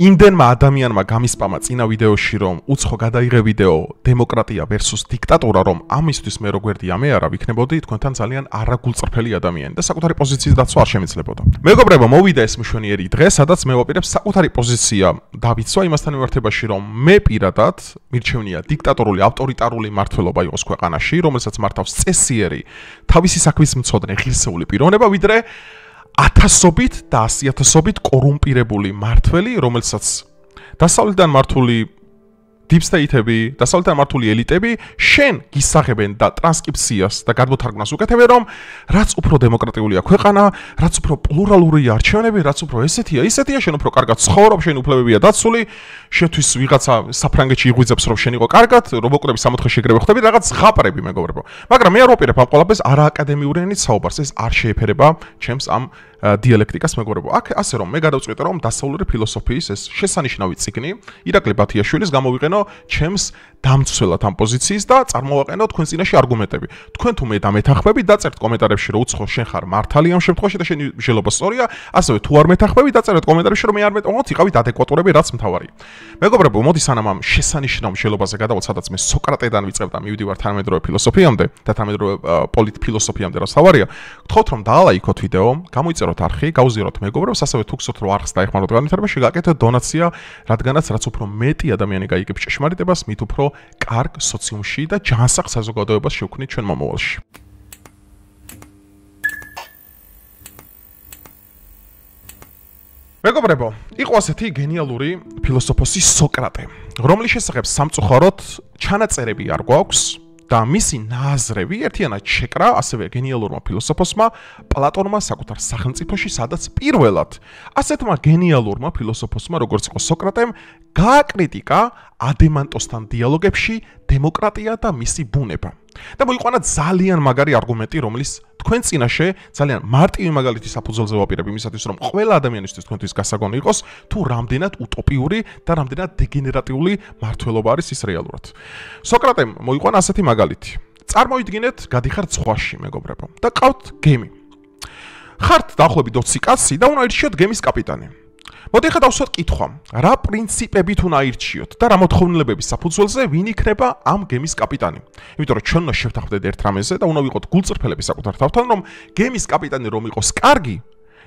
იმდენმა ადამიანმა გამისპამა წინა ვიდეოში, რომ უცხო გადაიღე ვიდეო დემოკრატია versus დიქტატურა, რომ ამისთვის მე რო გვერდია მე არა ვიქნებოდი თქვენთან ძალიან არაგულწრფელი ადამიანი და საკუთარი პოზიციის დაცვა არ შემიძლებოდა. მეგობრებო, მოვიდა ეს მშვენიერი დღე, სადაც მე ვაპირებ საკუთარი პოზიცია დავიცვა იმასთან მიმართებაში, რომ მე პირადად მირჩევნია დიქტატორული, ავტორიტარული მმართველობა იყოს ქვეყანაში, რომელსაც მართავს წესიერი, თავისი საქმის მცოდნე, ღირსეული პიროვნება, ვიდრე ათასობით და ასიათასობით კორუმპირებული მართველი, რომელსაც დასავლეთიდან მართული deep state-ები, დასავლეთიდან მართული ელიტები შენ გისაღებენ და ტრანსკრიფციას და გადმოთარგმნას უკეთებენ, რომ რაც უფრო დემოკრატიულია ქვეყანა, რაც უფრო პლურალურია არჩევნები, რაც უფრო ესეთია, შენ უფრო კარგად ცხოვრობ, შენი უფლებებია დაცული, შეთვის ვიღაცა საფრანგეთში იღვიძებს, რომ შენ იყო კარგად, რობოტები 64 შეგრევე ხვდები, რაღაც ღაპრები, მეგობრებო. მაგრამ მე არ ვაპირებ ამ ყველაფერს არააკადემიური ენით საუბარს, ეს არ შეეფერება ჩემს ამ დიალექტიკას, მეგობრებო. აქ ასე რომ მე გადავწყვიტე, რომ დასავლური ფილოსოფიის ეს შესანიშნავი წიგნი ირაკლი ბათიაშვილის გამოვიყენო ჩემს დამცველად ამ პოზიციის და წარმოვაყენო თქვენ წინაშე არგუმენტები. თქვენ თუ მე დამეთანხმები, დაწერთ კომენტარებში, რომ უცხო შენ ხარ მართალი ამ შემთხვევაში და შენი მსჯელობა სწორია, ასევე თუ არ მეთანხმები, დაწერთ კომენტარებში, რომ მე არ მეტყობთ, იყავით ადეკვატურები, რაც მთავარია. მეგობრებო, მოდი სანამ ამ შესანიშნავ მსჯელობაზე გადავალთ, სადაც მე სოკრატედან ვიწყებ და მივდივარ თანამედროვე ფილოსოფიამდე და თანამედროვე პოლიტფილოსოფიამდე, რაც თავარია, გთხოვთ რომ დაალაიქოთ ვიდეო, გამოიწეროთ არხი, გაუზიაროთ მეგობრებს, ასევე თუ გსურთ რომ არხს დაეხმაროთ განვითარებაში, გაკეთოთ დონაცია, რადგანაც რაც უფრო მეტი ადამიანი გაიგებს ჭეშმარიტებას, მით უფრო კარგ სოციუმში და ჯანსაღ საზოგადოებას შევქმნით ჩვენ მომავალში. მეგობრებო, იყო ასეთი გენიალური ფილოსოფოსი სოკრატე, რომლის შესახებ სამწუხაროდ ჩანაწერები არ გვაქვს და მისი ნაზრები ერთიანად შეკრა ასევე გენიალურმა ფილოსოფოსმა პლატონმა საკუთარ სახელმწიფოში, სადაც პირველად ასეთმა გენიალურმა ფილოსოფოსმა, როგორც იყო სოკრატემ, გააკრიტიკა ადემანტოსთან დიალოგებში დემოკრატია და მისი ბუნება. და მოიყვანა ძალიან მაგარი არგუმენტი, რომლის თქვენ წინაშე ძალიან მარტივი მაგალითი საფუძველზე ვაპირებ იმისათვის, რომ ყველა ადამიანისთვის თქვენთვის გასაგონი იყოს, თუ რამდენად утоპიური და რამდენად დეგენერატიული მართლობა არის ის რეალურად. სოკრატემ მოიყვანა ასეთი მაგალითი. წარმოიდგინეთ, გადიხართ ზღვაში, მეგობრებო, და ყავთ გემი. ხართ დაახლოებით 20 კაცი და უნდა ირჩიოთ გემის კაპიტანი. მოდი ახლა დავსვათ კითხვა, რა პრინციპებით უნდა ირჩიოთ და რა მოთხოვნილებების საფუძველზე ვინ იქნება ამ გემის კაპიტანი? იმიტომ რომ ჩვენ უნდა შევთანხმდეთ ერთ რამეზე და უნდა ვიყოთ გულწრფელები საკუთარ თავთან, რომ გემის კაპიტანი რომ იყოს კარგი,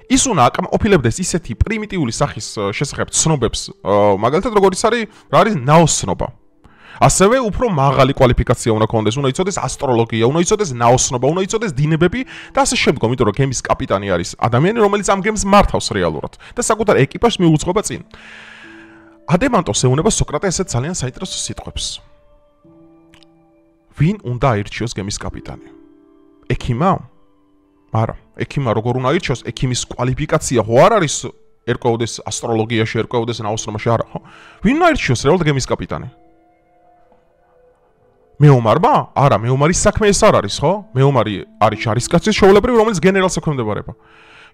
ის უნდა აკმაყოფილებდეს ისეთი პრიმიტიული სახის შესახებ ცნობებს, მაგალითად როგორიც არის, რა არის ნაოსნობა. ასევე უფრო მაღალი კვალიფიკაცია უნდა ქონდეს, უნდა იცოდეს ასტროლოგია, უნდა იცოდეს ნაოსნობა, უნდა იცოდეს დინებები და ასე შემდგომ, იმიტომ რომ გემის კაპიტანი არის ადამიანი, რომელიც ამ გემს მართავს რეალურად და საკუთარ ეკიპაჟს მიუძღვება წინ. ადემანტოს ეუბნება სოკრატე ესეთ ძალიან საინტერესო სიტყვებს. ვინ უნდა აირჩიოს გემის კაპიტანი? ექიმა? არა, ექიმა როგორ უნდა აირჩიოს? ექიმის კვალიფიკაცია ხო არ არის ერკვეოდეს ასტროლოგიაში, ერკვეოდეს ნაოსნობაში, არა, ხო? ვინ უნდა აირჩიოს რეალურად გემის კაპიტანი? მეომარმა? არა, მეომარის საქმე ეს არ არის, ხო? მეომარი არის ჯარისკაცის ჩვეულებრივი, რომელიც გენერალს ექვემდებარება.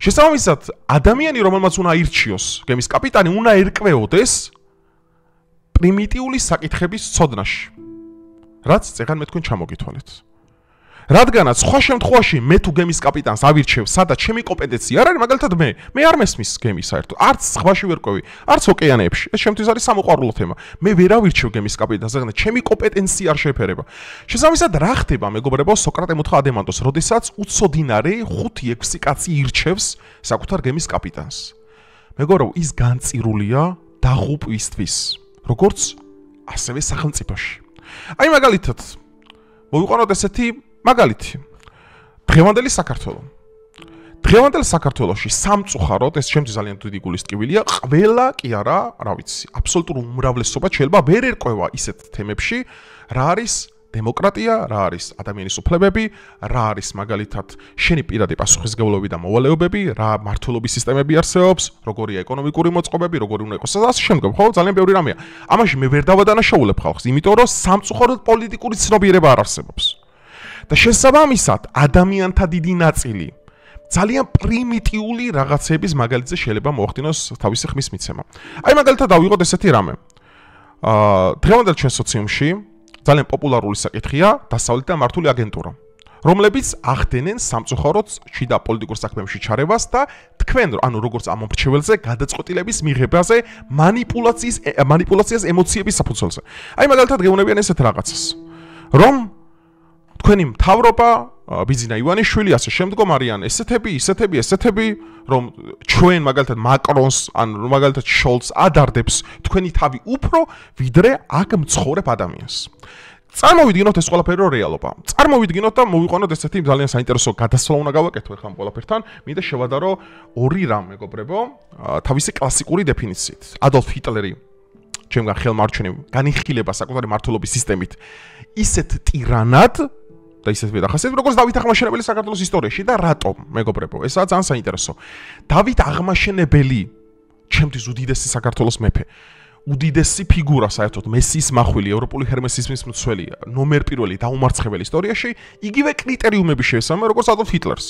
შესაბამისად, ადამიანი, რომელმაც უნდა აირჩიოს გემის კაპიტანი, უნდა ერკვეოდეს პრიმიტიული საკითხების ცოდნაში. რაც წეგან მე თქვენ ჩამოგითვალეთ. რადგანაც სხვა შემთხვევაში მე თუ გემის კაპიტანს ავირჩევ, სადაც ჩემი კომპეტენცია არ არის, მაგალითად მე არ მესმის გემი საერთოდ, არც ზღვაში ვერ ყვევი, არც ოკეანეებში. ეს შემთთვის არის სამოყვარულო თემა. მე ვერ ავირჩევ გემის კაპიტანს, რადგან ჩემი კომპეტენცია არ შეეფერება. შესაბამისად, რა ხდება, მეგობრებო, სოკრატე მოთხრა ადემანტოს, როდესაც უცოდინარე 5-6 კაცი ირჩევს საკუთარ გემის კაპიტანს. მეგობრებო, ის განწირულია დაღუპვისთვის, როგორც ასევე სახელმწიფოში. აი მაგალითად, მოვიყვანოთ ესეთი მაგალითი. დღევანდელი საქართველო. დღევანდელ საქართველოში სამწუხაროდ ეს ჩემთვის ძალიან დიდი გულის ტკივილია, ყველა კი არა, რა ვიცი, აბსოლუტურ უმრავლესობა შეიძლება ვერ ერკვევა ისეთ თემებში, რა არის დემოკრატია, რა არის ადამიანის უფლებები, რა არის მაგალითად შენი პირადი პასუხისმგებლობები და მოვალეობები, რა მართლობის სისტემები არსებობს, როგორია ეკონომიკური მოწყობები, როგორი უნდა იყოს და ასე შემდგომ, ხო, ძალიან ბევრი რამეა. ამაში მე ვერ დავადანაშაულებ ხალხს, იმიტომ რომ სამწუხაროდ პოლიტიკური ცნობიერება არ არსებობს. და შესაბამისად, ადამიანთა დიდი ნაწილი ძალიან პრიმიტიული რაღაცების მაგალითზე შეიძლება მოახდინოს თავისი ხმის მიცემა. აი მაგალითად დავიღოთ ესეთი რამე. დღევანდელ ჩვენ სოციუმში ძალიან პოპულარული საკითხია დასავლეთიდან მართული აგენტურა. რომლებიც ახდენენ სამწუხაროდ შიდა პოლიტიკურ საქმეებში ჩარევას და თქვენ ანუ როგორც ამ მომრჩეველზე გადაწყვეტილების მიღებაზე მანიპულაციას ემოციების საფუძველზე. აი მაგალითად გეუბნებიან ესეთ რაღაცას, რომ თქვენი მთავრობა ბიძინა ივანიშვილი ასე შემდგომ არიან ესეთები, რომ ჩვენ მაგალითად მაკრონს ან მაგალითად შოლცს ადარდებს თქვენი თავი უფრო ვიდრე აქ მცხოვრებ ადამიანს. წარმოვიდგინოთ ეს ყველაფერი რო რეალობა. წარმოვიდგინოთ და მოვიყვანოთ ესეთი ძალიან საინტერესო გადასვლა უნდა გავაკეთო ახლა ამ ყველაფერთან. მინდა შევადარო ორი რამ მეგობრებო, თავისი კლასიკური დეფინიციით. ადოლფ ჰიტლერი ჩემგან ხელმარჩენი განიხილება საკუთარი მმართველობის სისტემით ისეთ ტირანად და ისეთ ვიდახასეთ როგორც დავით აღმაშენებელი საქართველოს ისტორიაში და რატომ მეგობრებო ესაა ძალიან საინტერესო. დავით აღმაშენებელი ჩემთვის უდიდესი საქართველოს მეფე უდიდესი ფიგურა საერთოდ მესიის მახვილი ევროპული ჰერმესიზმის მცველი ნომერ პირველი დაუმარცხებელი ისტორიაში იგივე კრიტერიუმები შეესაბამება როგორც ადოლფ ჰიტლერს.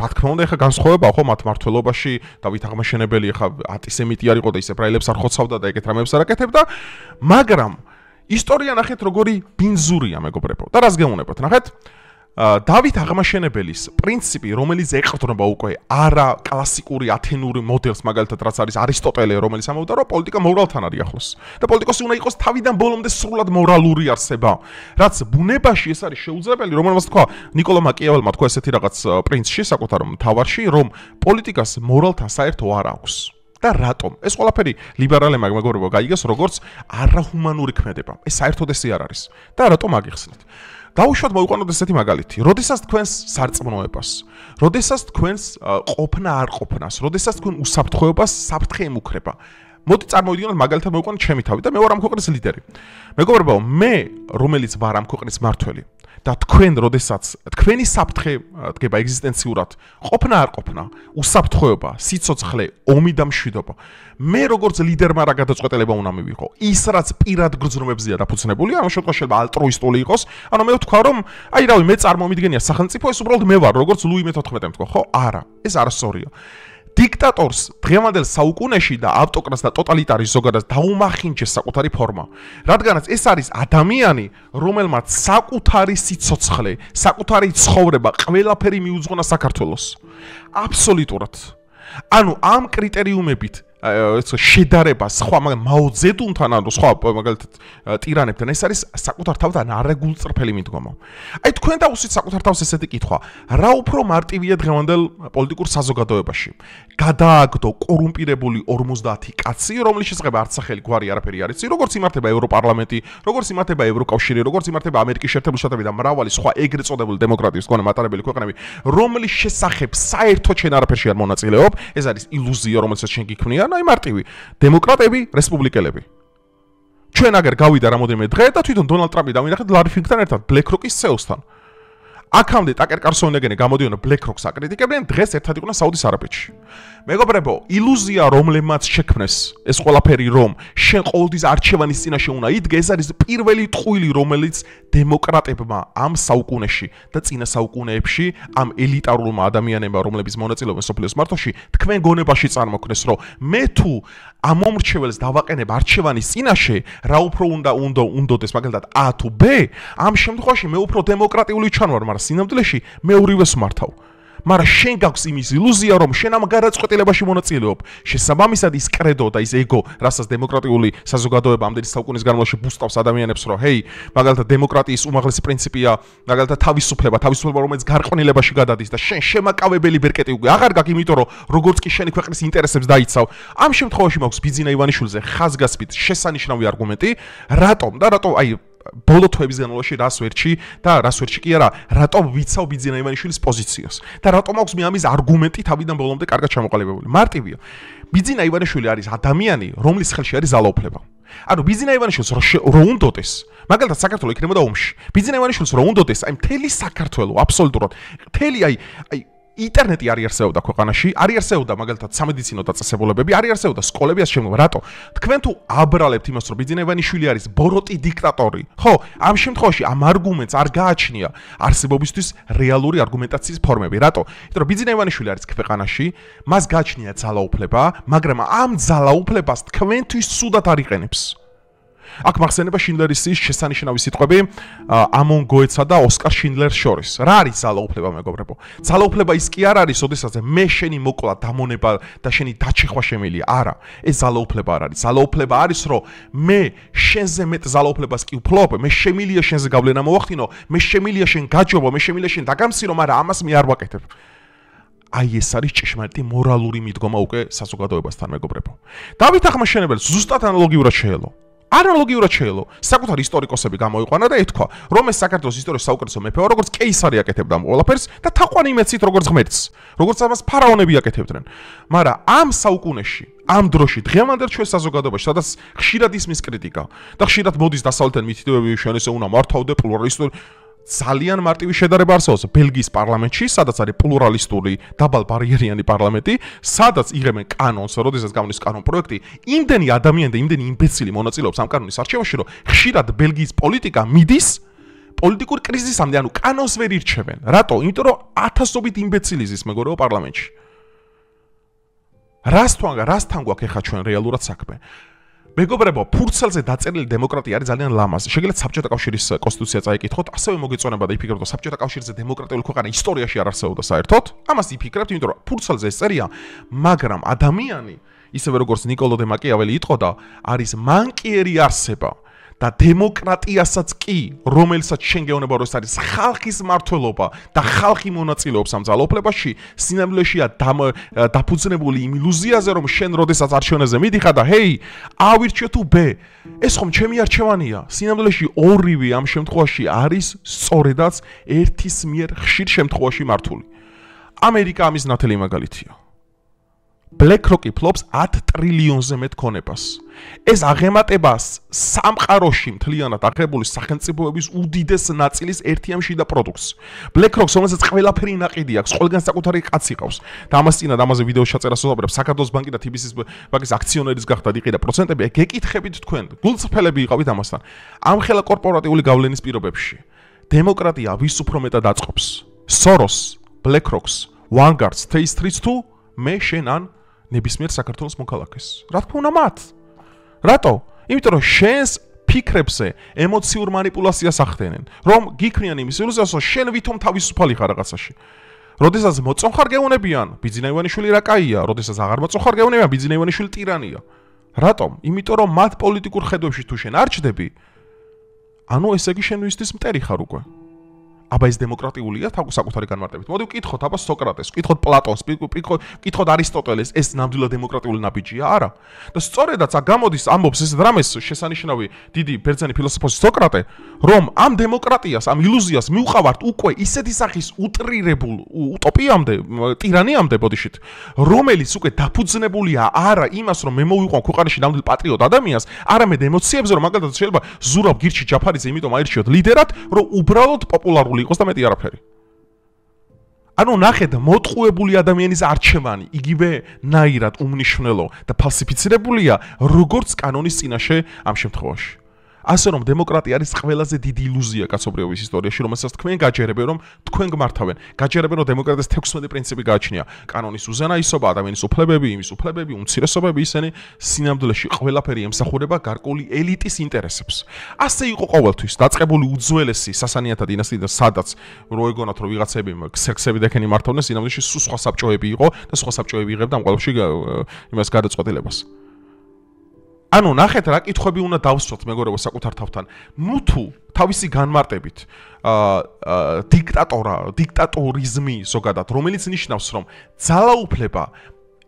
რა თქმა უნდა ეხა განსხვავებაა ხო მათ მმართველობაში დავით აღმაშენებელი ეხა ანტისემიტი არ იყო და ის ებრაელებს არ ხოცავდა და ეგეთ რამეებს არ აკეთებდა, მაგრამ ისტორია ნახეთ როგორი ბინზურია მეგობრებო. და რას გეუბნებათ ნახეთ დავით აღმაშენებელის პრინციპი, რომელიც ეყრდნობა უკვე არა კლასიკური ათენური მოდელს, მაგალითად რაც არის არისტოტელე, რომელიც ამბობდა, რომ პოლიტიკა მორალთან არის ახლოს. და პოლიტიკოსი უნდა იყოს თავიდან ბოლომდე სრულად მორალური არსება. რაც ბუნებაში ეს არის შეუძლებელი, რომელმაც თქვა ნიკოლო მაკიაველმა თქვა ესეთი რაღაც პრინციპი საკუთარ მთავარში, რომ პოლიტიკას მორალთან საერთო არ აქვს. და რატომ? ეს ყველაფერი ლიბერალებმა მეგობრებო გაიგეს როგორც არაჰუმანური ქმედება. ეს საერთოდ ესე არ არის. და რატომ აგიხსნით? დაუშვათ მოვიყვანოთ ესეთი მაგალითი. როდესაც თქვენს სარწმუნოებას, როდესაც თქვენს ყოფნა არ ყოფნას, როდესაც თქვენ უსაფრთხოებას საფრთხე ემუქრება. მოდი წარმოვიდგინოთ მაგალითად მოვიყვანოთ ჩემი თავი და მე ვარ ამ ქვეყნის ლიდერი. მეგობრებო, მე რომელიც ვარ ამ ქვეყნის მმართველი და თქვენ როდესაც თქვენი საფრთხე დგება ეგზისტენციურად, ყოფნა არ ყოფნა, უსაფრთხოება, სიცოცხლე, ომი და მშვიდობა. მე როგორც ლიდერმა რა გადაწყვეტილება უნდა მივიღო? ის რაც პირად გრძნობებზეა დაფუძნებული, ამ შემთხვევაში შეიძლება ალტრუისტული იყოს, ანუ მე ვთქვა რომ აი რავი, მე წარმომიდგენია სახელმწიფო, ეს უბრალოდ მე ვარ, როგორც ლუი მე-14-ე თქვა, ხო? არა, ეს არასწორია. დიქტატორს დღევანდელ საუკუნეში და ავტოკრატს და ტოტალიტარის ზოგადად დაუმახინჯეს საკუთარი ფორმა. რადგანაც ეს არის ადამიანი, რომელმაც საკუთარი სიცოცხლე, საკუთარი ცხოვრება, ყველაფერი მიუძღვნა საქართველოს. აბსოლუტურად. ანუ ამ კრიტერიუმებით შედარება სხვა მაგრამ მაო ძედუნთან ანუ სხვა მაგალითად ტირანებთან ეს არის საკუთარ თავთან არეგულწრფელი მიდგომა. აი თქვენ დაუსვით საკუთარ თავს ესეთი კითხვა, რა უფრო მარტივია დღევანდელ პოლიტიკურ საზოგადოებაში? გადააგდო კორუმპირებული 50 კაცი, რომლის შესახებ არც სახელი გვარი არაფერი არ იცი, როგორც იმართება ევროპარლამენტი, როგორც იმართება ევროკავშირი, როგორც იმართება ამერიკის შეერთებული შტატები და მრავალი სხვა ეგრეთ წოდებული დემოკრატიის მქონე მატარებელი ქვეყნები, რომლის შესახებ საერთოდ შენ არაფერში არ მონაწილეობ, ეს არის ილუზია, რომელსაც შენ გიქმნია. აი მარტივი დემოკრატები, რესპუბლიკელები. ჩვენ აგერ გავიდა რამოდენიმე დღე და თვითონ დონალდ ტრამპი დავინახეთ ლარი ფინკთან ერთად, BlackRock-ის CEO-სთან. აქამდე ტაკერ კარსონეგენი გამოდიოდნენ BlackRock-ს აკრიტიკებდნენ, დღეს ერთად იყვნენ საუდის არაბეთში. მეგობრებო, ილუზია რომლებმაც შექმნეს ეს ყველაფერი, რომ შენ ყოველთვის არჩევანის წინაშე უნდა იდგე, ეს არის პირველი ტყუილი, რომელიც დემოკრატებმა ამ საუკუნეში და წინა საუკუნეებში ამ ელიტარულმა ადამიანებმა, რომლებიც მონაწილეობენ სოფლიოს მართვაში, თქვენ გონებაში წარმოქმნეს, რომ მე თუ ამ მომრჩეველს დავაყენებ არჩევანის წინაშე, რა უფრო უნდოდეს მაგალითად A თუ B, ამ შემთხვევაში მე უფრო დემოკრატიული ჩანვარ, მაგრამ სინამდვილეში მე ორივეს მართავ. მაგრამ შენ გაქვს იმის ილუზია, რომ შენ ამ გადაწყვეტილებაში მონაწილეობ. შესაბამისად ის კრედო და ის ეგო, რასაც დემოკრატიული საზოგადოება ამდენი საუკუნის განმავლობაში ბუსტავს ადამიანებს, რომ ჰეი, მაგალითად დემოკრატიის უმაღლესი პრინციპია, მაგალითად თავისუფლება, რომელიც გარყვნილებაში გადადის და შენ შემაკავებელი ბერკეტი უკვე აღარ გაქვს, იმიტომ რომ როგორც კი შენი ქვეყნის ინტერესებს დაიცავ. ამ შემთხვევაში მაქვს ბიძინა ივანიშვილზე ხაზგასმით შესანიშნავი არგუმენტი, რატომ და რატომ აი ბოლო თვეების განმავლობაში რას ვერჩი და რას ვერჩი კი არა, რატომ ვიცავ ბიძინა ივანიშვილის პოზიციას და რატომ აქვს მე ამის არგუმენტი თავიდან ბოლომდე კარგად ჩამოყალიბებული. მარტივია. ბიძინა ივანიშვილი არის ადამიანი, რომლის ხელში არის ძალაუფლება. ანუ ბიძინა ივანიშვილს რო უნდოდეს, მაგალითად საქართველოს იქნებოდა ომში. ბიძინა ივანიშვილს რო უნდოდეს, აი მთელი საქართველოს აბსოლუტურად, მთელი აი ინტერნეტი არ არსებობდა ქვეყანაში, არ არსებობდა მაგალითად სამედიცინო დაწესებულებები, არ არსებობდა სკოლები ასე შემდგომ. რატო? თქვენ თუ აბრალებთ იმას, რომ ბიძინა ივანიშვილი არის ბოროტი დიქტატორი, ხო, ამ შემთხვევაში ამ არგუმენტს არ გააჩნია არსებობისთვის რეალური არგუმენტაციის ფორმები. რატო? იმიტომ რომ ბიძინა ივანიშვილი არის ქვეყანაში, მას გააჩნია ძალაუფლება, მაგრამ ამ ძალაუფლებას თქვენთვის სუდად არ იყენებს. აქ მახსენდება შინდლერის სიის შესანიშნავი სიტყვები ამონ გოეცსა და ოსკარ შინდლერს შორის. რა არის ძალაუფლება, მეგობრებო? ძალაუფლება ის კი არ არის, ოდესაც მე შენი მოკლა დამონება და შენი დაჩეხვა შემიძლია. არა, ეს ძალაუფლება არ არის. ძალაუფლება არის, რომ მე შენზე მეტ ძალაუფლებას კი ვფლობ, მე შემიძლია შენზე გავლენა მოვახდინო, მე შემიძლია შენ გაჯობო, მე შემიძლია შენ დაგამცირო, მაგრამ ამას მე არ ვაკეთებ. აი ეს არის ჭეშმარიტი მორალური მიდგომა უკვე საზოგადოებასთან, მეგობრებო. დავით ახმაშენებელს ზუსტად ანალოგიურად შეელო. ანალოგიურად შეელო. საკუთარი ისტორიკოსები გამოიყვანა და ეთქვა, რომ ეს საქართველოს ისტორიის საუკეთესო მეფეა, როგორც კეისარი აკეთებდა ამ ყველაფერს და თაყვანი იმეცით როგორც ღმერთს, როგორც ამას ფარაონები აკეთებდნენ. მაგრამ ამ საუკუნეში, ამ დროში, დღევანდელ ჩვენ საზოგადოებაში, სადაც ხშირად ისმის კრიტიკა და ხშირად მოდის დასავლეთიდან მითითებები, შენ ესე უნდა მართავდე პლურალისტური ძალიან მარტივი შედარება არსებობს ბელგიის პარლამენტში, სადაც არის პლურალისტური დაბალბარიერიანი პარლამენტი, სადაც იღებენ კანონს, როდესაც გავნის კანონ პროექტი, იმდენი ადამიანი და იმდენი იმბეცილი მონაწილეობს ამ კანონის არჩევაში, რომ ხშირად ბელგიის პოლიტიკა მიდის პოლიტიკურ კრიზისამდე, ანუ კანონს ვერ ირჩევენ. რატო? იმიტომ რომ ათასობით იმბეცილი ზის მეგობრებო პარლამენტში. რასთან გვაქვს ახლა ჩვენ რეალურად საქმე? მეგობრებო, ფურცელზე დაწერილი დემოკრატია არის ძალიან ლამაზი. შეგიძლიათ საბჭოთა კავშირის კონსტიტუცია წაიკითხოთ, ასევე მოგეწონება და იფიქრებთ, რომ საბჭოთა კავშირზე დემოკრატიული ქვეყანა ისტორიაში არ არსებობდა საერთოდ. ამას იფიქრებთ, იმიტომ რომ ფურცელზე ეს წერია, მაგრამ ადამიანი, ისევე როგორც ნიკოლო დე მაკიაველი იტყოდა, არის მანკიერი არსება. და დემოკრატიასაც კი, რომელსაც შენ გეუბნება, რომ ეს არის ხალხის მმართველობა და ხალხი მონაწილეობს ამ ძალაუფლებაში, სინამდვილეშია დაფუძნებული იმ ილუზიაზე, რომ შენ როდესაც არჩევნებზე მიდიხარ და ჰეი, ავირჩიო თუ ბ, ეს ხომ ჩემი არჩევანია. სინამდვილეში ორივე ამ შემთხვევაში არის სწორედაც ერთის მიერ ხშირ შემთხვევაში მართული. ამერიკა ამის ნათელი მაგალითია. BlackRock ფლობს 10 ტრილიონზე მეტ ქონებას. ეს აღემატებას სამყაროში მთლიანად აღებული სახელმწიფოების უდიდეს ნაწილის ერთიამში და პროდუქტს. BlackRock-ს რომელსაც ყველაფერი ნაყიდი აქვს, ყველგან საკუთარი კაცი ყავს. და ამას წინათ ამაზე ვიდეოს ჩაწერას ვუყურებ, საქართველოს ბანკი და TBC-ის ბანკის აქციონერის გახდათ იყიდა პროცენტები, გეკითხებით თქვენ, გულწრფელები იყავით ამასთან. ამ ხელა კორპორატიული გავლენის პირობებში დემოკრატია ვის უფრო მეტად აწყობს? Soros, BlackRock-ს, Vanguard-ს, State Street-ს თუ მე შენ ან ნებისმიერ საქართველოს მოქალაქეს. რა თქმა უნდა მათ. რატო? იმიტომ რომ შენს ფიქრებზე ემოციურ манипуляციას ახდენენ, რომ გიქნიან იმის ილუზიას, რომ შენ ვითომ თავისუფალი ხარ რაღაცაში. როდესაც მოწონხარ გეუნებიან, ბიძინა ივანიშვილი რა კაია, როდესაც აღარ მოწონხარ გეუნებიან, ბიძინა ივანიშვილი ტირანია. რატომ? იმიტომ რომ მათ პოლიტიკურ ხედვებში თუ შენ არ ჩდები, ანუ ესე იგი შენ ვისთვის მტერი ხარ უკვე. აბა ეს დემოკრატიულია საკუთარი განმარტებით. მოდი ვკითხოთ აბა სოკრატეს, ვკითხოთ პლატონს, ვკითხოთ არისტოტელეს, ეს ნამდვილად დემოკრატიული ნაბიჯია? არა. და სწორედაც აქ გამოდის ამბობს ეს დრამეს შესანიშნავი დიდი ბერძენი ფილოსოფოსი სოკრატე, რომ ამ დემოკრატიას, ამ ილუზიას მიუყავართ უკვე ისეთი სახის უტრირებულ უტოპიამდე, ტირანიამდე ბოდიშით, რომელიც უკვე დაფუძნებულია არა იმას, რომ მე მოვიყვან ქვეყანაში ნამდვილ პატრიოტ ადამიანს, არამედ ემოციებზე, რომ მაგალითად შეიძლება ზურაბ გირჩი ჯაფარიძე იმიტომ აირჩიოთ ლიდერად, რომ უბრალოდ პოპულარული იყოს და მეტი არაფერი. ანუ ნახეთ, მოტყუებული ადამიანის არჩევანი იგივე ნაირად უმნიშვნელო და ფალსიფიცირებულია, როგორც კანონის წინაშე ამ შემთხვევაში. ასე რომ დემოკრატია არის ყველაზე დიდი ილუზია კაცობრიობის ისტორიაში, რომელსაც თქვენ გაჯერებენ, რომ თქვენ გმართავენ. გაჯერებენ, რომ დემოკრატიას 16 პრინციპი გააჩნია. კანონის უზენაისობა, ადამიანის უფლებები, იმის უფლებები, უმცირესობები, ისინი სინამდვილეში ყველაფერი ემსახურება გარკვეული ელიტის ინტერესებს. ასე იყო ყოველთვის დაწყებული უძველესი სასანიანთა დინასტია, სადაც რო ეგონათ, რომ ვიღაცები ქსერქსები და ეკენი მართავდნენ, სინამდვილეში სხვა საბჭოები იყო და სხვა საბჭოები იღებდა ამ ყველაფერში იმას გადაწყვეტილებას. ანუ ნახეთ რა კითხვები უნდა დავსვათ მეგობრებო საკუთარ თავთან. ნუ თუ თავისი განმარტებით დიქტატორიზმი ზოგადად, რომელიც ნიშნავს, რომ ძალაუფლება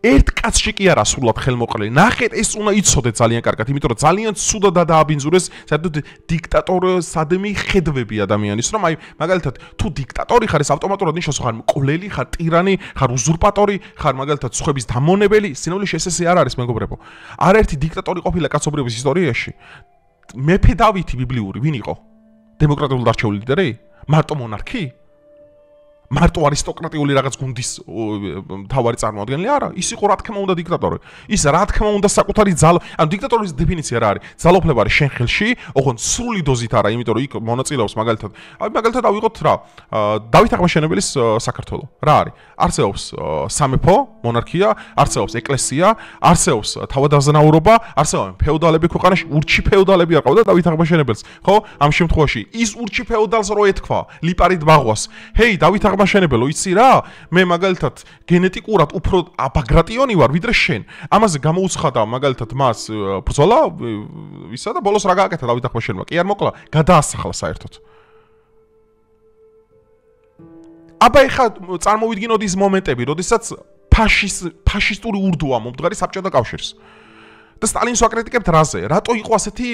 ერთ კაცში კი არა სულად ხელმოყრილი. ნახეთ, ეს უნდა იცოდეთ ძალიან კარგად, იმიტომ რომ ძალიან ცუდად დააბინძურეს საერთოდ დიქტატორსადმი ხედვები ადამიანის, რომ აი მაგალითად თუ დიქტატორი ხარ, ეს ავტომატურად ნიშნავს, ხარ მკვლელი, ხარ ტირანი, ხარ უზურპატორი, ხარ მაგალითად სხვების დამონებელი. სინამდვილეში ეს არ არის მეგობრებო. არაერთი დიქტატორი ყოფილა კაცობრიობის ისტორიაში. მეფე დავითი ბიბლიური ვინ იყო? დემოკრატიულად არჩეული ლიდერი? მარტო მონარქი? მარტო არისტოკრატიული რაღაც გუნდის თავარი წარმოადგენელი არა, ის იყო რა თქმა უნდა დიქტატორი. ის რა თქმა უნდა საკუთარი ანუ დიქტატორის დეფინიცია რა არის? ძალაუფლება არის შენ ხელში, ოღონდ სრული დოზით არა, იმიტომ რომ იქ მონაწილეობს მაგალითად ავიღოთ რა, დავით აღმაშენებელის საქართველო. რა არის? არსებობს სამეფო, მონარქია, არსებობს ეკლესია, არსებობს თავადაზნაურობა, არსებობენ ფეოდალები ქვეყანაში, ურჩი ფეოდალები არ ყავდა დავით აღმაშენებელს, ხო? ამ შემთხვევაში ის ურჩი ფეოდალს რო ეთქვა, ლიპარით ბაღვას. ჰეი, დავით აღმაშენებელო, იცი რა? მე მაგალითად გენეტიკურად უფრო აბაგრატიონი ვარ, ვიდრე შენ. ამაზე გამოუცხადა მაგალითად მას ბრძოლა, ისა და ბოლოს რა გააკეთა დავით აღმაშენებელმა? კი არ მოკლა, გადაასახლა საერთოდ. აბა ეხლა წარმოვიდგინოთ ის მომენტები, როდესაც ფაშისტური ურდუა მომდგარი საბჭოთა კავშირს. და სტალინს ვაკრიტიკებთ რაზე? რატო იყო ასეთი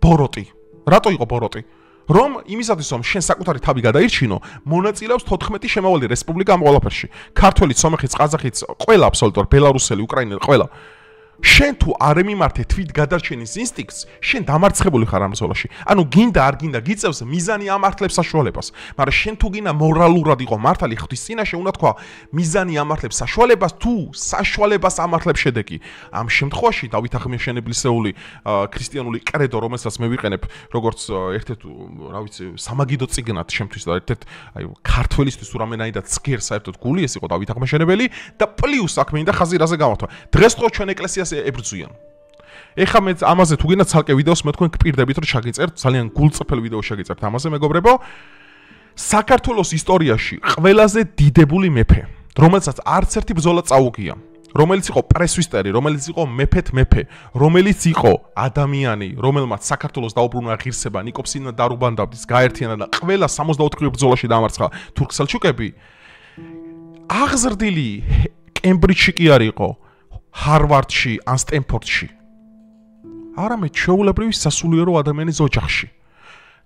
ბოროტი? რატო იყო ბოროტი? რომ იმისათვის რომ შენ საკუთარი თავი გადაირჩინო, მონაწილეობს 14 შემავალი რესპუბლიკა ამ ყველაფერში. ქართველიც, სომეხიც, ყაზახიც, ყველა აბსოლუტურად, ბელარუსელი, უკრაინელი, ყველა. შენ თუ არ ემიმართე თვით გადარჩენის ინსტინქტს, შენ დამარცხებული ხარ ამ ბრძოლაში. ანუ გინდა არ გინდა გიწევს მიზანი ამართლებს საშუალებას. მაგრამ შენ თუ გინდა მორალურად იყო მართალი ღვთის წინაშე, უნდა თქვა მიზანი ამართლებს საშუალებას თუ საშუალებას ამართლებს შედეგი. ამ შემთხვევაში დავით აღმაშენებლისეული ქრისტიანული კრედო, რომელსაც მე ვიყენებ როგორც ერთ-ერთ, რა ვიცი, სამაგიდო წიგნად შემთვის და ერთ-ერთ აი ქართველისთვის თუ რამენაირად ცგერ საერთოდ გული ეს იყო დავით აღმაშენებელი და პლუს აქ მინდა ხაზირაზე გამართვა. დღეს თქო ჩვენ ეკლესიას ებრძვიან. ეხლა მე ამაზე თუ გინდა ცალკე ვიდეოს მე თქვენ გპირდებით რომ შეგიწერთ, ძალიან გულწრფელ ვიდეო შეგიწერთ ამაზე მეგობრებო. საქართველოს ისტორიაში ყველაზე დიდებული მეფე, რომელსაც არც ერთი ბრძოლა წაუგია, რომელიც იყო პრესვისტერი, რომელიც იყო მეფე, რომელიც იყო ადამიანი, რომელმაც საქართველოს დაუბრუნა ღირსება, ნიკოფსინა დარუბანდავდის, გაერთიანა და ყველა 64 ბრძოლაში დაამარცხა თურქ-სელჩუკები. აღზრდილი კემბრიჯში კი არ იყო, ჰარვარდში ან სტენფორდში. არამედ ჩვეულებრივი სასულიერო ადამიანის ოჯახში.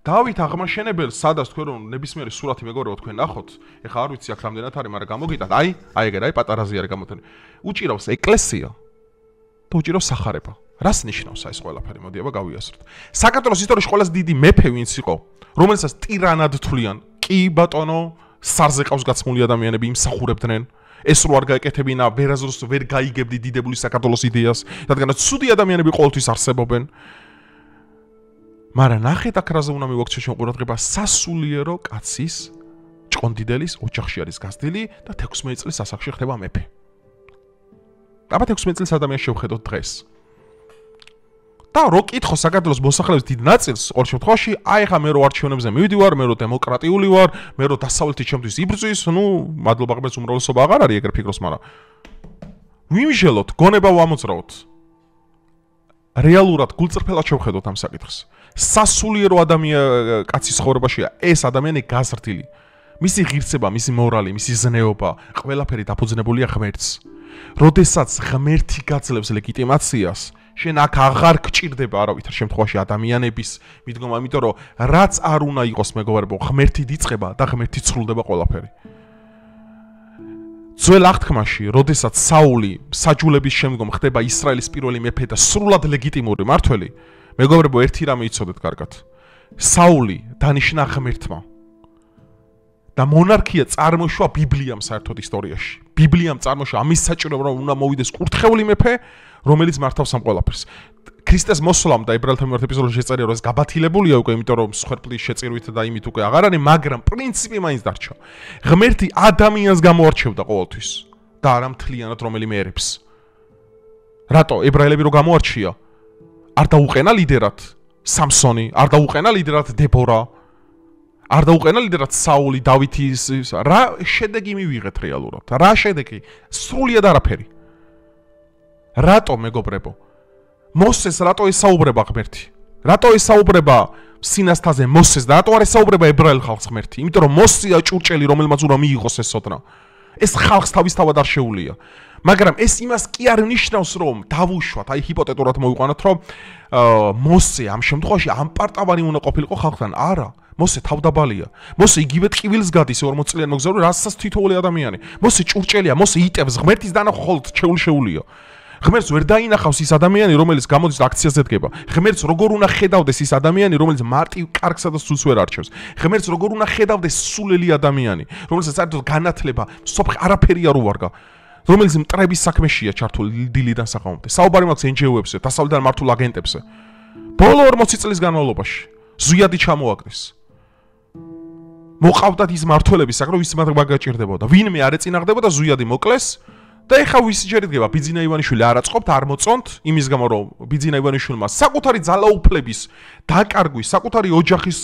დავით აღმაშენებელს სადაც თქვენ რომ ნებისმიერი სურათი მეგობრებო თქვენ ნახოთ, ეხლა არ ვიცი აქ რამდენად არის, მაგრამ გამოგიტანთ, აი ეგ არის, პატარაზე არის გამოტანი. უჭირავს ეკლესია და უჭირავს სახარება. რას ნიშნავს ეს ყველაფერი? მოდი აბა გავიასროთ. საქართველოს ისტორიაში ყველაზე დიდი მეფე ვინც იყო, რომელსაც ტირანად თვლიან. კი ბატონო, სარზე ყავს გაცმული ადამიანები იმსახურებდნენ. ეს რო არ გაეკეთებინა, ვერაზროს ვერ გაიგებდი დიდებული საქართველოს იდეას, რადგანაც ცუდი ადამიანები ყოველთვის არსებობენ. მაგრამ ნახეთ აქ რაზე უნდა მივაქციო ჩვენ ყურადღება, სასულიერო კაცის, ჭყონდიდელის ოჯახში არის გაზრდილი და 16 წლის ასაკში ხდება მეფე. აბა 16 წლის ადამიანს შევხედოთ დღეს. და რო კითხო საქართველოს მოსახლეობის დიდ ნაწილს, ყოველ შემთხვევაში, აი ხა მე რო არჩევნებზე მივდივარ, მე რო დემოკრატიული ვარ, მე რო დასავლეთი ჩემთვის იბრძვის, ნუ მადლობა ღმერთს უმრავლესობა აღარ არის ეგრე ფიქრობს, მაგრამ ვიმჟელოთ, გონება ვამოძრავოთ. რეალურად გულწრფელად შევხედოთ ამ საკითხს. სასულიერო კაცის ცხოვრებაშია ეს ადამიანი გაზრდილი. მისი ღირსება, მისი მორალი, მისი ზნეობა, ყველაფერი დაფუძნებულია ღმერთს. როდესაც ღმერთი გაძლევს ლეგიტიმაციას, შენ აქ აღარ გჭირდება არავითარ შემთხვევაში ადამიანების მიდგომა, იმიტომ რომ რაც არ უნდა იყოს მეგობრებო, ღმერთი დიწყება და ღმერთი ცრულდება ყველაფერი. ძველ აღთქმაში, როდესაც საული საჯულების შემდგომ ხდება ისრაელის პირველი მეფე და სრულად ლეგიტიმური მმართველი, მეგობრებო, ერთი რამე იცოდეთ კარგად. საული დანიშნა ღმერთმა. და მონარქია წარმოშვა ბიბლიამ საერთოდ ისტორიაში. ბიბლიამ წარმოშვა ამის საჭირო რომ უნდა მოვიდეს კურთხეული მეფე, რომელიც მართავს ამ ყველაფერს. ქრისტეს მოსვლამ და ებრაელთა მიმართ ეპიზოდში შეწერია რომ ეს გაბათილებულია უკვე, იმიტომ რომ სხერფლის შეწირვით და იმით უკვე აღარ არის, მაგრამ პრინციპი მაინც დარჩა. ღმერთი ადამიანს გამოარჩევდა ყოველთვის და არა მთლიანად რომელიმე ერებს. რატო ებრაელები რო გამოარჩია? არ დაუყენა ლიდერად სამსონი, არ დაუყენა ლიდერად დებორა, არ დაუყენა ლიდერად საული, დავითის, რა შედეგი მივიღეთ რეალურად? რა შედეგი? სრულიად არაფერი. რატო მეგობრებო? მოსეს რატო ესაუბრება ღმერთი? რატო ესაუბრება სინასთაზე მოსეს და რატო არ ესაუბრება ებრაელ ხალხს ღმერთი? იმიტომ რომ მოსია ჭურჭელი, რომელმაც უნდა მიიღოს ეს სოდნა. ეს ხალხს თავისთავად არ შეუულია. მაგრამ ეს იმას კი არ ნიშნავს, რომ დავუშვათ, აი ჰიპოთეტურად მოვიყვანოთ, რომ მოსე ამ შემთხვევაში ამპარტავანი უნდა ყოფილიყო ხალხთან. არა, მოსე თავდაბალია. მოსე იგივე ტკივილს გადის 40 წლიან მოგზაური, რასაც თითოეული ადამიანი. მოსე ჭურჭელია, მოსე იტევს ღმერთის დანახვა, ხოლოდ შეულია. ღმერთს ვერ დაინახავს ის ადამიანი, რომელიც გამოდის აქციაზე დგება. ღმერთს როგორ უნდა ხედავდეს ის ადამიანი, რომელიც მარტივ კარგსა და სულს ვერ არჩევს. ღმერთს როგორ უნდა ხედავდეს სულელი ადამიანი, რომელსაც საერთოდ განათლება, სოფხ არაფერი არ უვარგა. რომელიც მტრების საქმეშია ჩართული დილიდან სახამომდე. საუბარი მაქვს NGO-ებზე, დასავლიდან მართულ აგენტებზე. ბოლო 40 წლის განმავლობაში ზვიადი ჩამოაგდეს. მოყავდათ ის მართველები, საკრო ვის მაგაჭირდებოდა. ვინმე არ ეწინააღმდებოდა ზვიადი მოკლეს და ეხა ვისი ჯერ იდგება ბიძინა ივანიშვილი არ აწყობთ, არ მოწონთ, იმის გამო რომ ბიძინა ივანიშვილმა საკუთარი ძალაუფლების დაკარგვის, საკუთარი ოჯახის